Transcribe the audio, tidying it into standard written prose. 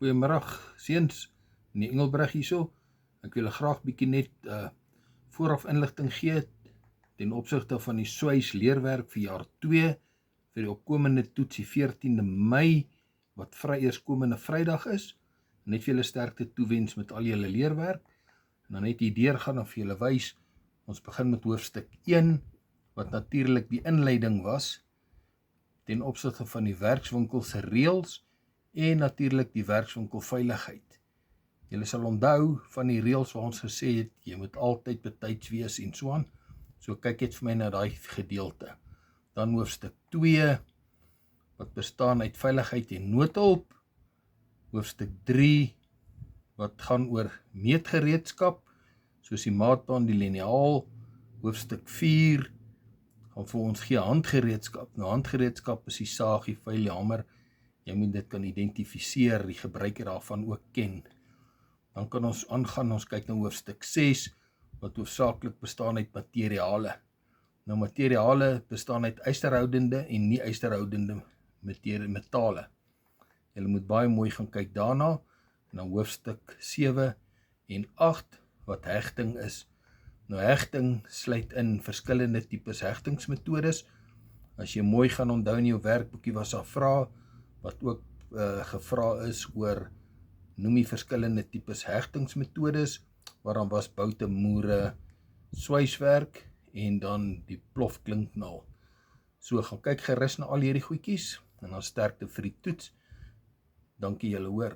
Goeiemiddag, seuns, meneer Engelbreg hierso. Ek wil graag bietjie net vooraf inligting gee ten opsigte van die SWYS leerwerk vir jaar 2 vir die opkomende toets die 14de Mei wat eerskomende Vrydag is. Net vir julle sterkte toewens met al julle leerwerk. En dan net hier deurgaan en vir julle wys. Ons begin met hoofstuk 1 wat natuurlik die inleiding was ten opsigte van die werkswinkel se reëls en natuurlik die werkswinkel veiligheid. Julle sal onthou van die reëls waar ons gesê het, jy moet altyd betyds wees en so aan. So kyk net vir my na daai gedeelte. Dan hoofstuk 2, wat bestaan uit veiligheid en noodhulp. Hoofstuk 3, wat gaan oor meetgereedskap, soos die maatbaan, die liniaal. Hoofstuk 4, gaan vir ons gee handgereedskap. Nou handgereedskap is die saag, die vyl, die hamer. Jy moet dit kan identifiseer, die gebruiker daarvan ook ken. Dan kan ons aangaan, ons kyk na hoofstuk 6, wat hoofsaaklik bestaan uit materiale. Nou materiale bestaan uit ysterhoudende en nie ysterhoudende metale. Julle moet baie mooi gaan kyk daarna. En dan hoofstuk 7 en 8, wat hegting is. Nou hegting sluit in verskillende tipes hegtingsmetodes. As jy mooi gaan onthou in jou werkboekie was daar vrae, wat ook gevra is oor noem die verskillende tipes hegtingsmetodes, waar dan was boute, moere, swyswerk en dan die plofklinknaal. So gaan kyk gerus na al hierdie goedjies en dan sterkte vir die toets. Dankie julle hoor.